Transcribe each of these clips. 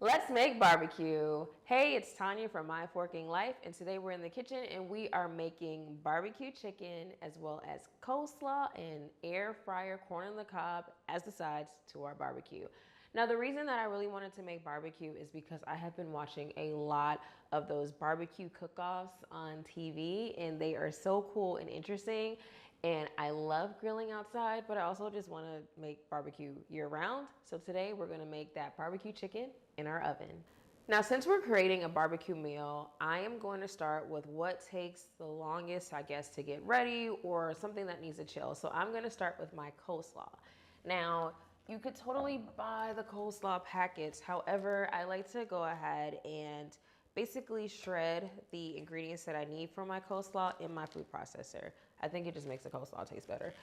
Let's make barbecue. Hey, it's Tanya from My Forking Life, and today we're in the kitchen and we are making barbecue chicken as well as coleslaw and air fryer corn on the cob as the sides to our barbecue. Now, the reason that I really wanted to make barbecue is because I have been watching a lot of those barbecue cook-offs on TV, and they are so cool and interesting. And I love grilling outside, but I also just want to make barbecue year round. So today we're going to make that barbecue chicken in our oven. Now, since we're creating a barbecue meal, I am going to start with what takes the longest, I guess, to get ready or something that needs to chill. So I'm going to start with my coleslaw. Now, you could totally buy the coleslaw packets. However, I like to go ahead and basically shred the ingredients that I need for my coleslaw in my food processor. I think it just makes the coleslaw taste better.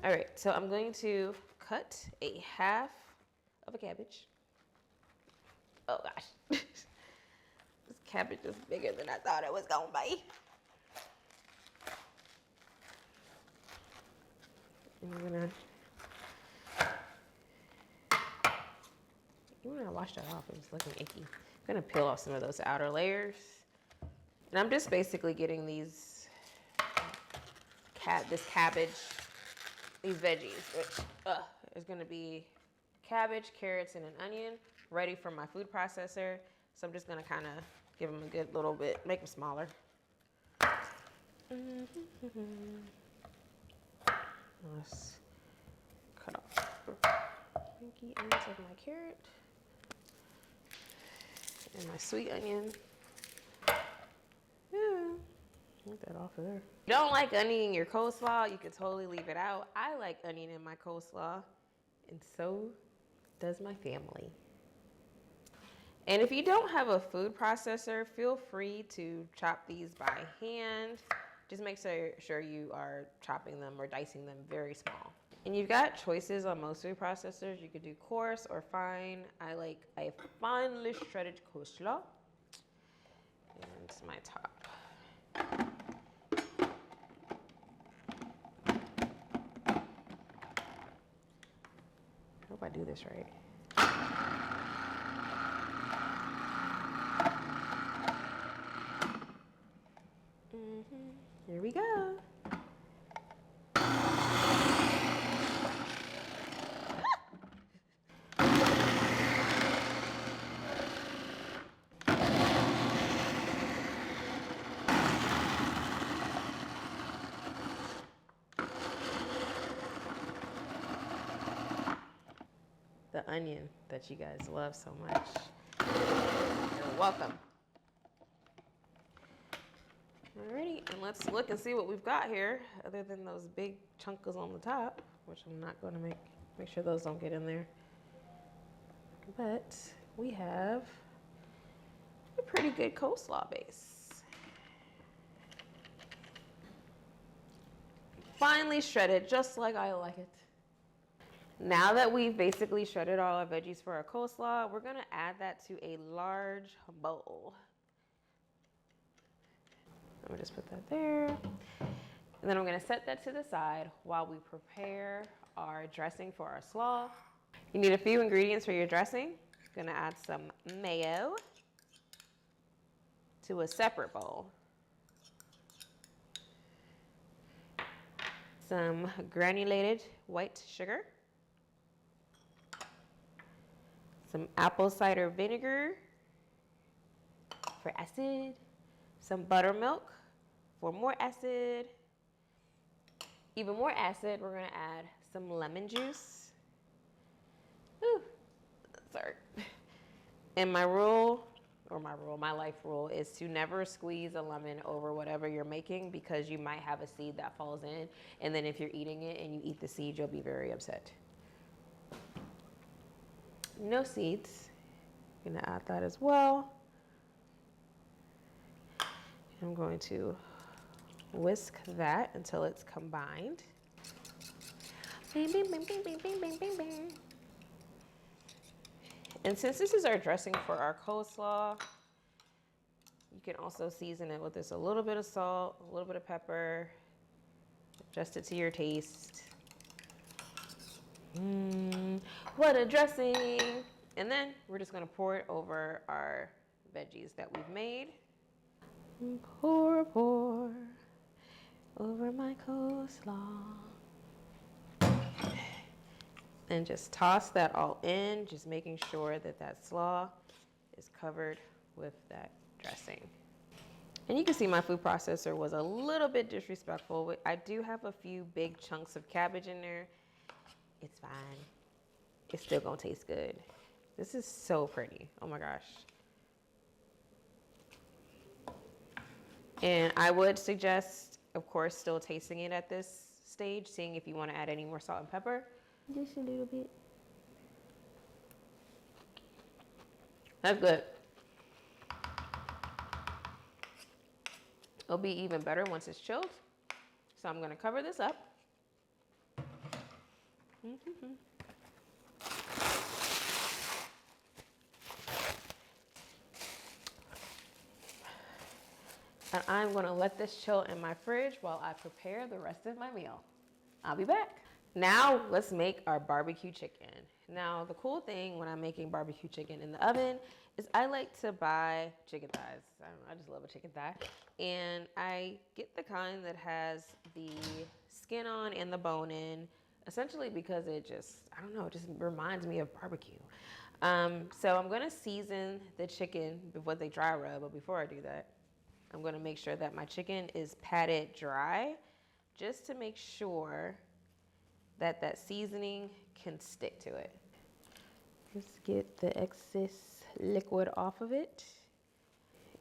All right, so I'm going to cut a half of a cabbage. Oh gosh, this cabbage is bigger than I thought it was gonna be. And I'm gonna, even when I washed that off, it was looking icky. I'm gonna peel off some of those outer layers. And I'm just basically getting these, this cabbage, these veggies, which is gonna be cabbage, carrots, and an onion, ready for my food processor. So I'm just gonna kind of give them a good little bit, make them smaller. Let's cut off the pinky ends of my carrot and my sweet onion. Get that off of there. If you don't like onion in your coleslaw, you can totally leave it out. I like onion in my coleslaw, and so does my family. And if you don't have a food processor, feel free to chop these by hand. Just make sure you are chopping them or dicing them very small. And you've got choices on most food processors. You could do coarse or fine. I like a finely shredded coleslaw. And my top. I hope I do this right. Here we go. The onion that you guys love so much. You're welcome. Alrighty, and let's look and see what we've got here, other than those big chunkers on the top, which I'm not going to make sure those don't get in there. But we have a pretty good coleslaw base. Finely shredded, just like I like it. Now that we've basically shredded all our veggies for our coleslaw, we're gonna add that to a large bowl. I'm gonna just put that there. And then I'm gonna set that to the side while we prepare our dressing for our slaw. You need a few ingredients for your dressing. Gonna add some mayo to a separate bowl. Some granulated white sugar. Some apple cider vinegar for acid. Some buttermilk for more acid. Even more acid, we're gonna add some lemon juice. Ooh, sorry. And my life rule is to never squeeze a lemon over whatever you're making, because you might have a seed that falls in, and then if you're eating it and you eat the seed, you'll be very upset. No seeds. I'm gonna add that as well. I'm going to whisk that until it's combined. Bing, bing, bing, bing, bing, bing, bing, bing, bing. And since this is our dressing for our coleslaw, you can also season it with just a little bit of salt, a little bit of pepper, adjust it to your taste. What a dressing. And then we're just gonna pour it over our veggies that we've made. Pour over my coleslaw. And just toss that all in, just making sure that that slaw is covered with that dressing. And you can see my food processor was a little bit disrespectful. I do have a few big chunks of cabbage in there. It's fine. It's still gonna taste good. This is so pretty. Oh my gosh. And I would suggest, of course, still tasting it at this stage, seeing if you want to add any more salt and pepper. Just a little bit. That's good. It'll be even better once it's chilled. So I'm going to cover this up. And I'm going to let this chill in my fridge while I prepare the rest of my meal. I'll be back. Now let's make our barbecue chicken. Now the cool thing when I'm making barbecue chicken in the oven is I like to buy chicken thighs. I just love a chicken thigh. And I get the kind that has the skin on and the bone in, essentially because it just, I don't know, it just reminds me of barbecue. So I'm gonna season the chicken with a dry rub, but before I do that, I'm gonna make sure that my chicken is patted dry, just to make sure that that seasoning can stick to it. Just get the excess liquid off of it.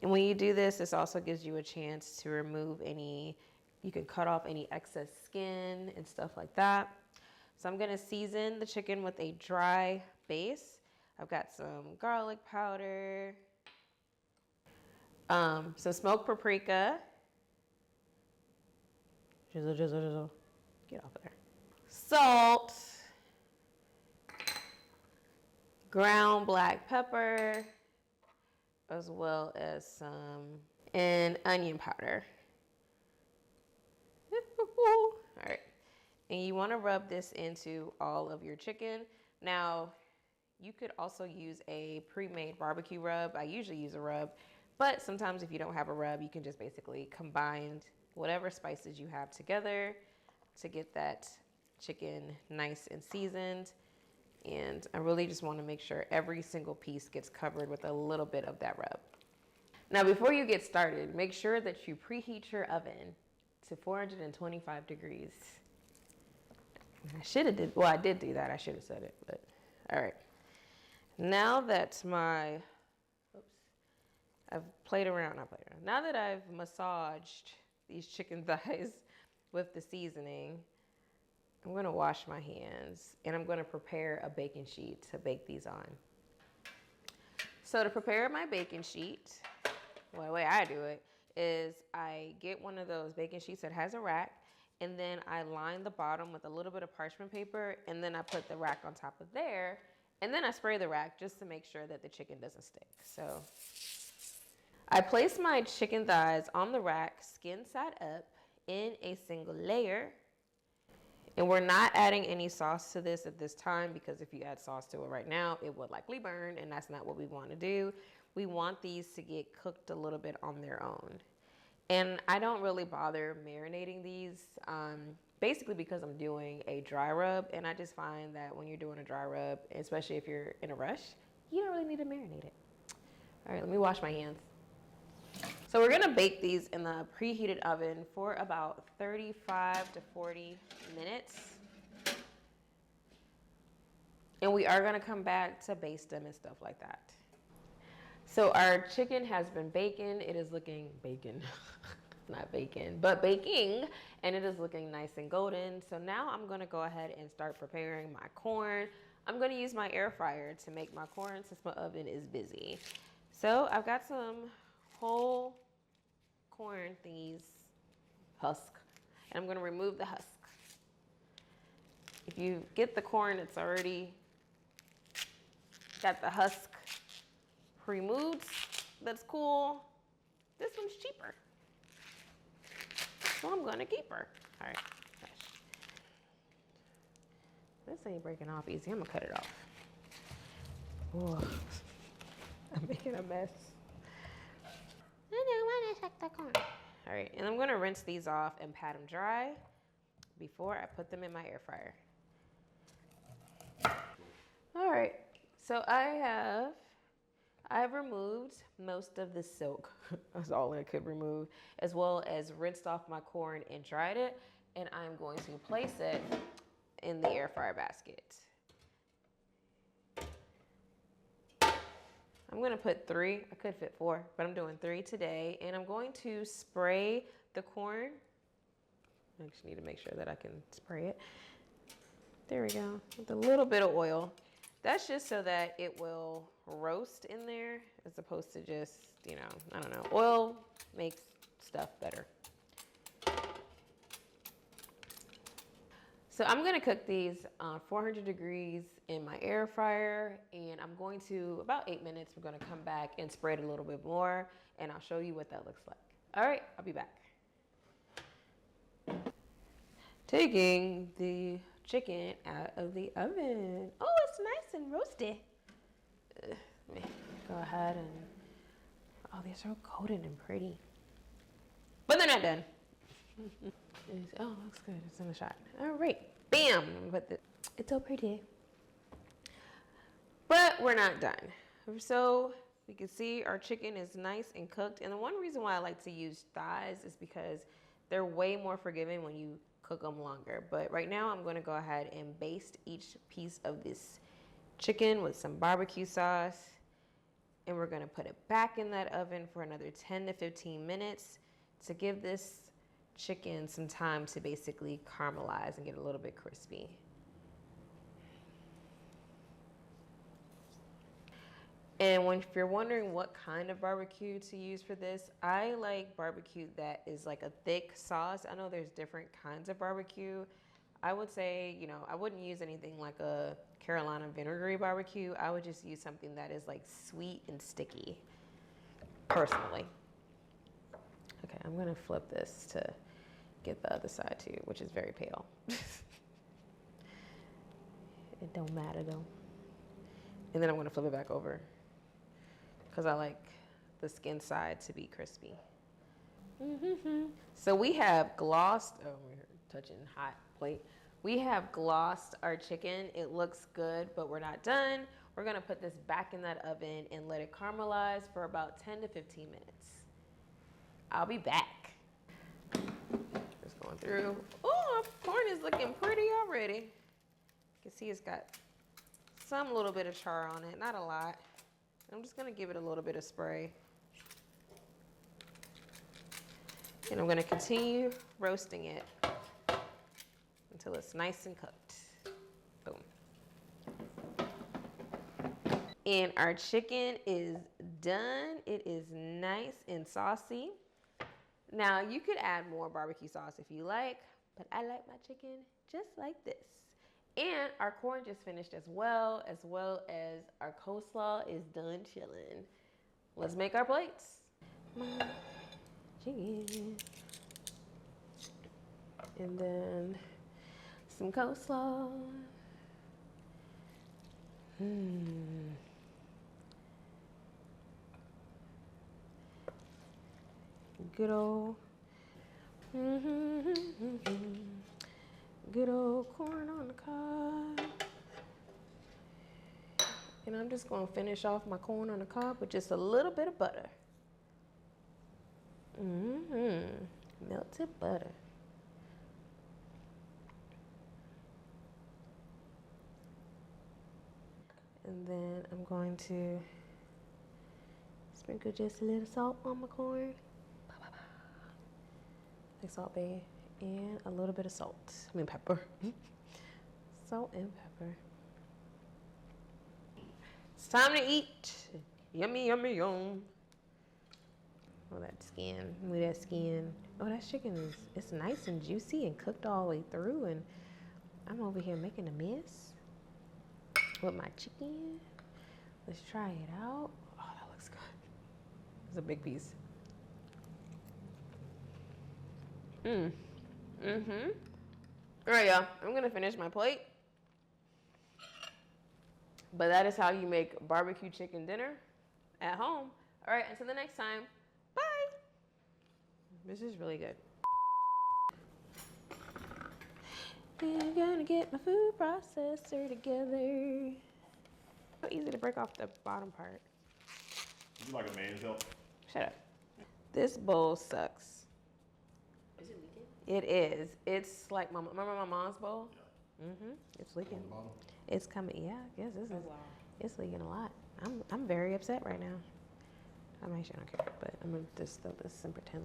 And when you do this, this also gives you a chance to remove any, you can cut off any excess skin and stuff like that. So I'm gonna season the chicken with a dry base. I've got some garlic powder, some smoked paprika. Drizzle, drizzle, drizzle. Get off of there. Salt, ground black pepper, as well as some onion powder. All right. And you want to rub this into all of your chicken. Now, you could also use a pre-made barbecue rub. I usually use a rub, but sometimes if you don't have a rub, you can just basically combine whatever spices you have together to get that chicken nice and seasoned. And I really just want to make sure every single piece gets covered with a little bit of that rub. Now, before you get started, make sure that you preheat your oven to 425 degrees. I should have did, well, I did do that. I should have said it, but all right. Now that I've played around, not played around. Now that I've massaged these chicken thighs with the seasoning, I'm gonna wash my hands and I'm gonna prepare a baking sheet to bake these on. So to prepare my baking sheet, well, the way I do it is I get one of those baking sheets that has a rack, and then I line the bottom with a little bit of parchment paper, and then I put the rack on top of there, and then I spray the rack just to make sure that the chicken doesn't stick. So I place my chicken thighs on the rack, skin side up, in a single layer. And we're not adding any sauce to this at this time, because if you add sauce to it right now, it would likely burn, and that's not what we want to do. We want these to get cooked a little bit on their own. And I don't really bother marinating these, basically because I'm doing a dry rub, and I just find that when you're doing a dry rub, especially if you're in a rush, you don't really need to marinate it. All right, let me wash my hands. So we're gonna bake these in the preheated oven for about 35 to 40 minutes. And we are gonna come back to baste them and stuff like that. So our chicken has been baking. It is looking not bacon, but baking, and it is looking nice and golden. So now I'm gonna go ahead and start preparing my corn. I'm gonna use my air fryer to make my corn since my oven is busy. So I've got some whole corn thingies, husk, and I'm gonna remove the husk. If you get the corn that's already got the husk removed, that's cool. This one's cheaper, so I'm gonna keep her. All right, gosh. This ain't breaking off easy. I'm gonna cut it off. Oh, I'm making a mess. I don't want to suck the corn. All right, and I'm gonna rinse these off and pat them dry before I put them in my air fryer. All right, so I've removed most of the silk. That's all I could remove, as well as rinsed off my corn and dried it. And I'm going to place it in the air fryer basket. I'm gonna put 3, I could fit 4, but I'm doing 3 today. And I'm going to spray the corn. I just need to make sure that I can spray it. There we go, with a little bit of oil. That's just so that it will roast in there as opposed to just, you know, I don't know. Oil makes stuff better. So I'm gonna cook these 400 degrees in my air fryer, and I'm going to, about 8 minutes, we're gonna come back and spray it a little bit more, and I'll show you what that looks like. All right, I'll be back. Taking the chicken out of the oven. Oh, it's nice and roasty. Let me go ahead and, oh, they're so golden and pretty. But they're not done. Oh, looks good. It's in the shot. All right, bam. It's so pretty. But we're not done. So you can see our chicken is nice and cooked. And the one reason why I like to use thighs is because they're way more forgiving when you cook them longer. But right now I'm going to go ahead and baste each piece of this chicken with some barbecue sauce, and we're going to put it back in that oven for another 10 to 15 minutes to give this chicken some time to basically caramelize and get a little bit crispy. And if you're wondering what kind of barbecue to use for this, I like barbecue that is like a thick sauce. I know there's different kinds of barbecue. I would say, you know, I wouldn't use anything like a Carolina vinegary barbecue. I would just use something that is like sweet and sticky, personally. Okay, I'm gonna flip this to get the other side too, which is very pale. It don't matter though. And then I'm gonna flip it back over, because I like the skin side to be crispy. So we have glossed, oh, we're touching hot plate. We have glossed our chicken. It looks good, but we're not done. We're gonna put this back in that oven and let it caramelize for about 10 to 15 minutes. I'll be back. Just going through. Oh, our corn is looking pretty already. You can see it's got some little bit of char on it, not a lot. I'm just gonna give it a little bit of spray. And I'm gonna continue roasting it until it's nice and cooked. Boom. And our chicken is done. It is nice and saucy. Now you could add more barbecue sauce if you like, but I like my chicken just like this. And our corn just finished as well as our coleslaw is done chilling. Let's make our plates. Chicken. And then some coleslaw. Good old, good old corn on the cob. And I'm just gonna finish off my corn on the cob with just a little bit of butter. Melted butter. And then I'm going to sprinkle just a little salt on my corn. Like Salt Bay, and a little bit of pepper. Salt and pepper. It's time to eat. Yummy, yummy, yum. Oh, that skin. Look at that skin. Oh, that chicken it's nice and juicy and cooked all the way through, and I'm over here making a mess with my chicken. Let's try it out. Oh, that looks good. It's a big piece. All right, y'all. I'm gonna finish my plate. But that is how you make barbecue chicken dinner at home. All right, until the next time, bye. This is really good. I'm gonna get my food processor together. So easy to break off the bottom part. You like a mayonnaise help? Shut up. This bowl sucks. Is it leaking? It is. It's like remember my mom's bowl? Yeah. It's leaking. On the bottom? It's coming. Yeah, yes, this is. Oh, wow. It's leaking a lot. I'm very upset right now. I actually don't care, but I'm gonna just throw this and pretend like